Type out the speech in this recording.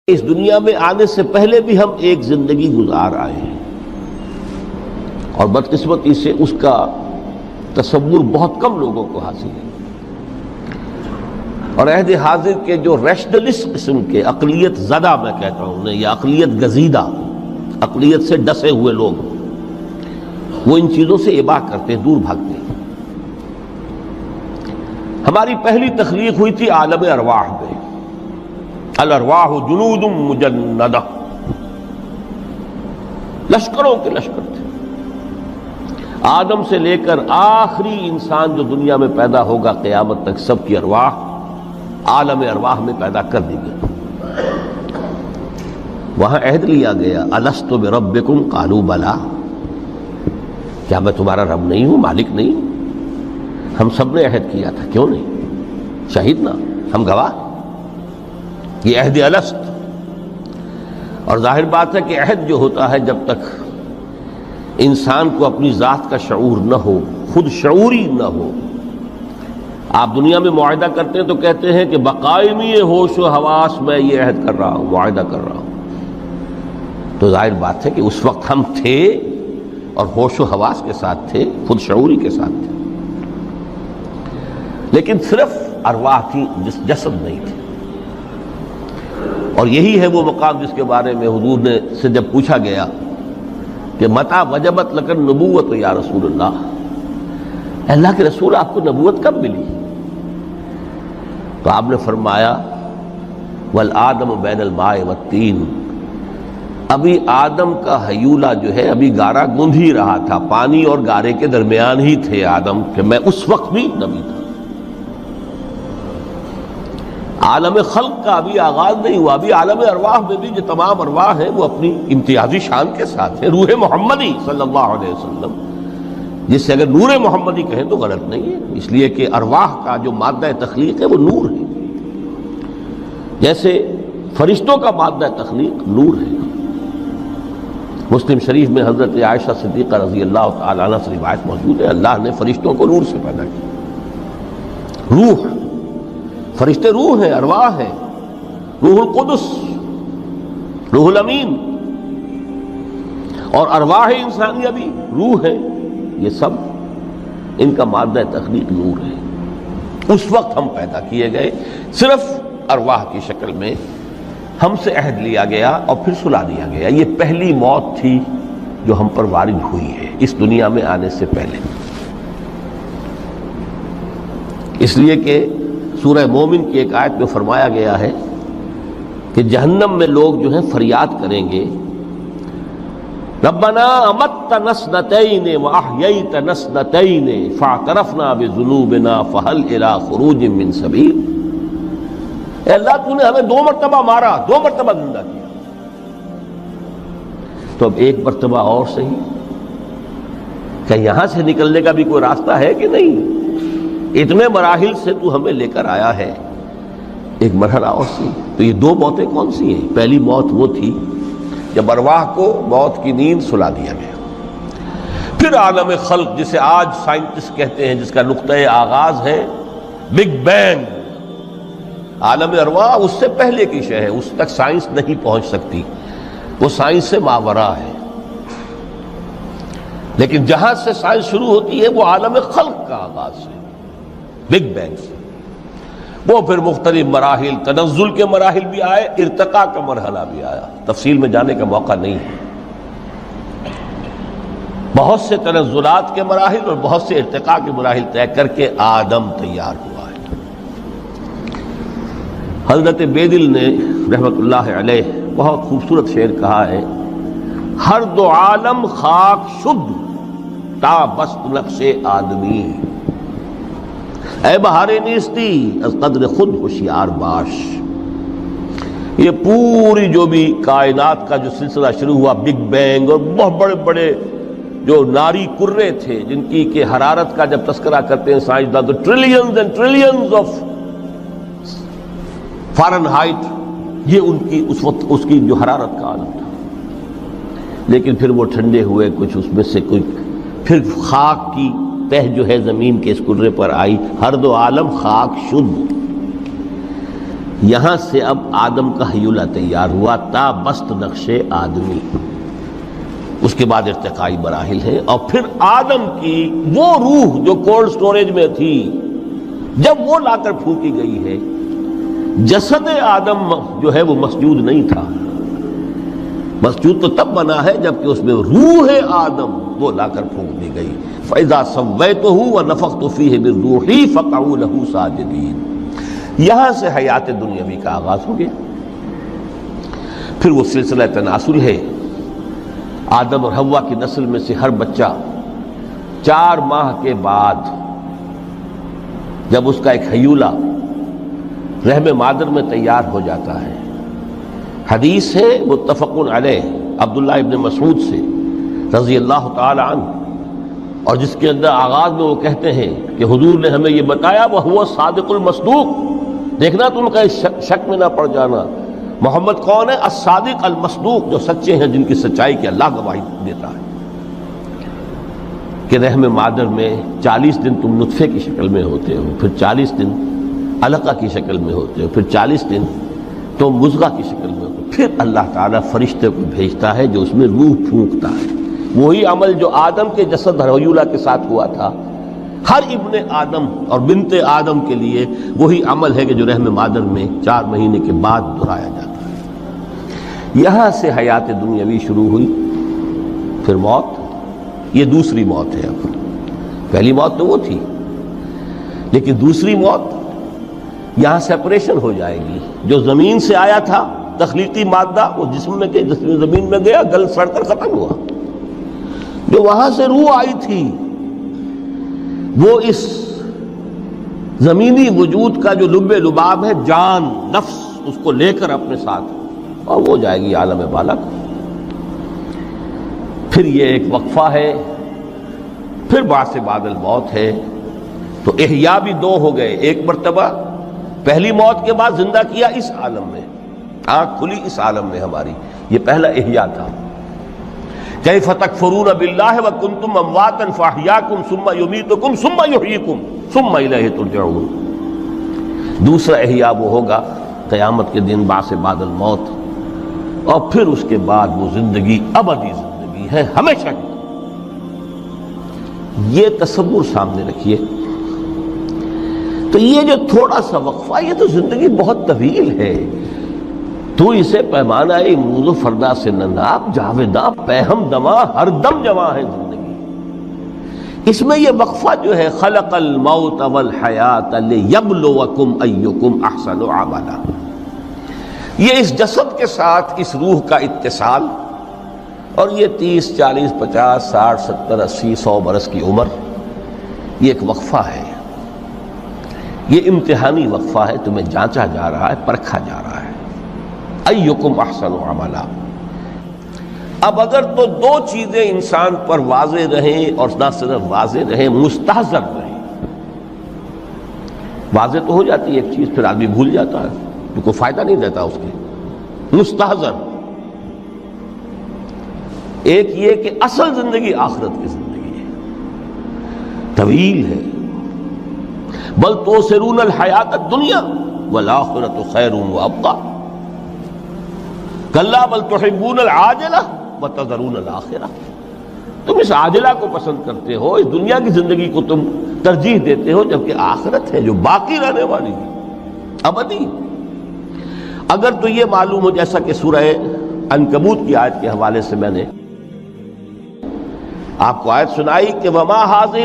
اس دنیا میں آنے سے پہلے بھی ہم ایک زندگی گزار آئے ہیں، اور بدقسمتی سے اس کا تصور بہت کم لوگوں کو حاصل ہے، اور عہد حاضر کے جو ریشنلسٹ قسم کے عقلیت زدہ میں کہتا ہوں انہیں، یا عقلیت گزیدہ، عقلیت سے ڈسے ہوئے لوگ، وہ ان چیزوں سے اباع کرتے ہیں، دور بھاگتے ہیں۔ ہماری پہلی تخلیق ہوئی تھی عالم ارواح میں، الارواح جنود مجندہ، لشکروں کے لشکر تھے۔ آدم سے لے کر آخری انسان جو دنیا میں پیدا ہوگا قیامت تک، سب کی ارواح عالم ارواح میں پیدا کر دی گئی۔ وہاں عہد لیا گیا، الست بربکم قالوا بلا، کیا میں تمہارا رب نہیں ہوں، مالک نہیں ہوں؟ ہم سب نے عہد کیا تھا، کیوں نہیں؟ شہیدنا، ہم گواہ، یہ عہد الست۔ اور ظاہر بات ہے کہ عہد جو ہوتا ہے، جب تک انسان کو اپنی ذات کا شعور نہ ہو، خود شعوری نہ ہو، آپ دنیا میں معاہدہ کرتے ہیں تو کہتے ہیں کہ بقائمی ہوش و حواس میں یہ عہد کر رہا ہوں، معاہدہ کر رہا ہوں، تو ظاہر بات ہے کہ اس وقت ہم تھے اور ہوش و حواس کے ساتھ تھے، خود شعوری کے ساتھ تھے، لیکن صرف ارواح تھی، جسد نہیں تھے۔ اور یہی ہے وہ مقام جس کے بارے میں حضور نے سے جب پوچھا گیا کہ متى وجبت لک النبوۃ یا رسول اللہ، اللہ کے رسول آپ کو نبوت کب ملی؟ تو آپ نے فرمایا والآدم بین الماء والطین، ابھی آدم کا حیولہ جو ہے ابھی گارا گوندھ ہی رہا تھا، پانی اور گارے کے درمیان ہی تھے آدم، کہ میں اس وقت بھی نبی تھا۔ عالم خلق کا ابھی آغاز نہیں ہوا، ابھی عالم ارواح میں بھی جو تمام ارواح ہیں وہ اپنی امتیازی شان کے ساتھ ہیں۔ روح محمدی صلی اللہ علیہ وسلم، جس سے اگر نور محمدی کہیں تو غلط نہیں ہے، اس لیے کہ ارواح کا جو مادہ تخلیق ہے وہ نور ہے، جیسے فرشتوں کا مادہ تخلیق نور ہے۔ مسلم شریف میں حضرت عائشہ صدیقہ رضی اللہ تعالیٰ عنہ سے روایت موجود ہے، اللہ نے فرشتوں کو نور سے پیدا کیا۔ روح، فرشتے روح ہیں، ارواح ہیں، روح القدس، روح الامین، اور ارواح انسانیہ بھی روح ہے، یہ سب ان کا مادہ تخلیق نور ہے۔ اس وقت ہم پیدا کیے گئے، صرف ارواح کی شکل میں ہم سے عہد لیا گیا اور پھر سلا دیا گیا۔ یہ پہلی موت تھی جو ہم پر وارد ہوئی ہے اس دنیا میں آنے سے پہلے، اس لیے کہ سورہ مومن کی ایک آیت میں فرمایا گیا ہے کہ جہنم میں لوگ جو ہیں فریاد کریں گے، ربنا امتنا اثنتین واحییتنا اثنتین فاعترفنا بذنوبنا فہل الی خروج من سبیل، اے اللہ تو نے ہمیں 2 مرتبہ مارا، 2 مرتبہ زندہ کیا، تو اب ایک مرتبہ اور صحیح، کہ یہاں سے نکلنے کا بھی کوئی راستہ ہے کہ نہیں؟ اتنے مراحل سے تو ہمیں لے کر آیا ہے، ایک مرحلہ اور سی۔ تو یہ 2 موتیں کون سی ہیں؟ پہلی موت وہ تھی جب ارواح کو موت کی نیند سلا دیا گیا، پھر عالم خلق جسے آج سائنٹسٹ کہتے ہیں، جس کا نقطۂ آغاز ہے بگ بینگ، عالم ارواح اس سے پہلے کی شے ہے، اس تک سائنس نہیں پہنچ سکتی، وہ سائنس سے ماوراء ہے، لیکن جہاں سے سائنس شروع ہوتی ہے وہ عالم خلق کا آغاز ہے، بگ بینگ سے۔ وہ پھر مختلف مراحل، تنزل کے مراحل بھی آئے، ارتقاء کا مرحلہ بھی آیا، تفصیل میں جانے کا موقع نہیں ہے۔ بہت سے تنزلات کے مراحل اور بہت سے ارتقاء کے مراحل طے کر کے آدم تیار ہوا ہے۔ حضرت بیدل نے رحمت اللہ علیہ بہت خوبصورت شعر کہا ہے، ہر 2 عالم خاک شد تا بست نقش آدمی، اے بہار نیستی از قدر خود ہوشیار باش۔ یہ پوری جو بھی کائنات کا جو سلسلہ شروع ہوا، بگ بینگ، اور بہت بڑے بڑے جو ناری کرے تھے جن کی کہ حرارت کا جب تذکرہ کرتے ہیں سائنسداں تو trillions and trillions of foreign height, یہ ان کی اس وقت اس کی جو حرارت کا عالم تھا، لیکن پھر وہ ٹھنڈے ہوئے، کچھ اس میں سے کوئی، پھر خاک کی تہ جو ہے زمین کے اس کرے پر آئی، ہر 2 عالم خاک شد، یہاں سے اب آدم کا ہیولہ تیار ہوا تا بست نقش آدمی، اس کے بعد ارتقائی مراحل ہیں، اور پھر آدم کی وہ روح جو کولڈ سٹوریج میں تھی جب وہ لا کر پھونکی گئی ہے، جسد آدم جو ہے وہ مسجود نہیں تھا، مسجود تو تب بنا ہے جبکہ اس میں روح آدم وہ لا کر پھونک دی گئی۔ فَإِذَا سَوَّيْتُهُ وَنَفَخْتُ فِيهِ مِن رُوحِي فَقَعُوا لَهُ سَاجِدِينَ۔ یہاں سے حیات دنیاوی کا آغاز ہو گیا۔ پھر وہ سلسلہ تناسل ہے، آدم اور حوا کی نسل میں سے ہر بچہ 4 ماہ کے بعد جب اس کا ایک ہیولہ رحم مادر میں تیار ہو جاتا ہے، حدیث ہے متفق علیہ عبداللہ ابن مسعود سے رضی اللہ تعالی عنہ، اور جس کے اندر آغاز میں وہ کہتے ہیں کہ حضور نے ہمیں یہ بتایا وَهُوَ الصادق المصدوق، دیکھنا تم کا شک میں نہ پڑ جانا، محمد کون ہے؟ الصادق المصدوق، جو سچے ہیں، جن کی سچائی کی اللہ گواہی دیتا ہے، کہ رحم مادر میں 40 دن تم نطفے کی شکل میں ہوتے ہو، پھر 40 دن علقہ کی شکل میں ہوتے ہو، پھر 40 دن تو مضغہ کی شکل میں ہوتے ہو، پھر اللہ تعالیٰ فرشتے کو بھیجتا ہے جو اس میں روح پھونکتا ہے۔ وہی عمل جو آدم کے جسد ہیولہ کے ساتھ ہوا تھا، ہر ابن آدم اور بنت آدم کے لیے وہی عمل ہے کہ جو رحم مادر میں 4 مہینے کے بعد دہرایا جاتا ہے۔ یہاں سے حیات دنیاوی شروع ہوئی، پھر موت، یہ دوسری موت ہے۔ اب پہلی موت تو وہ تھی، لیکن دوسری موت یہاں سیپریشن ہو جائے گی۔ جو زمین سے آیا تھا تخلیقی مادہ، وہ جسم میں گیا، زمین میں گیا، گل سڑ کر ختم ہوا۔ جو وہاں سے روح آئی تھی وہ اس زمینی وجود کا جو لب لباب ہے، جان، نفس، اس کو لے کر اپنے ساتھ، اور وہ جائے گی عالم بالا کو۔ پھر یہ ایک وقفہ ہے، پھر بعد سے بعد الموت ہے۔ تو احیا بھی 2 ہو گئے، ایک مرتبہ پہلی موت کے بعد زندہ کیا اس عالم میں، آنکھ کھلی اس عالم میں ہماری، یہ پہلا احیا تھا۔ کیف تکفرون باللہ وکنتم امواتا فاحیاکم ثم یمیتکم ثم یحییکم ثم الیہ ترجعون۔ دوسرا احیا وہ ہوگا قیامت کے دن بعد سے بعد الموت، اور پھر اس کے بعد وہ زندگی ابدی زندگی ہے، ہمیشہ کی۔ یہ تصور سامنے رکھیے۔ تو یہ جو تھوڑا سا وقفہ، یہ تو زندگی بہت طویل ہے۔ تو اسے پیمانہ امروز و فردا سے نناب جاویداں پہم دماں ہر دم جواں ہے زندگی۔ اس میں یہ وقفہ جو ہے، خلق الموت والحیات لیبلوکم ایکم احسن عملا، یہ اس جسد کے ساتھ اس روح کا اتصال، اور یہ 30 40 50 60 70 80 100 برس کی عمر، یہ ایک وقفہ ہے، یہ امتحانی وقفہ ہے، تمہیں جانچا جا رہا ہے، پرکھا جا رہا ہے۔ ایکم احسن عملا۔ اب اگر تو 2 چیزیں انسان پر واضح رہیں، اور نہ صرف واضح رہیں، مستحضر رہیں۔ واضح تو ہو جاتی ہے ایک چیز، پھر آدمی بھول جاتا ہے، تو کوئی فائدہ نہیں دیتا اس کے۔ مستحضر ایک یہ کہ اصل زندگی آخرت کی زندگی ہے، طویل ہے۔ بل توثرون الحیات الدنیا والآخرۃ خیر وابقیٰ، کلا بل تحبون العاجلہ وتذرون الآخرہ۔ تم اس عاجلہ کو پسند کرتے ہو، اس دنیا کی زندگی کو تم ترجیح دیتے ہو، جبکہ آخرت ہے جو باقی رہنے والی ہے، ابدی۔ اگر تو یہ معلوم ہو، جیسا کہ سورہ عنکبوت کی آیت کے حوالے سے میں نے آپ کو آیت سنائی کہ وما ھذہ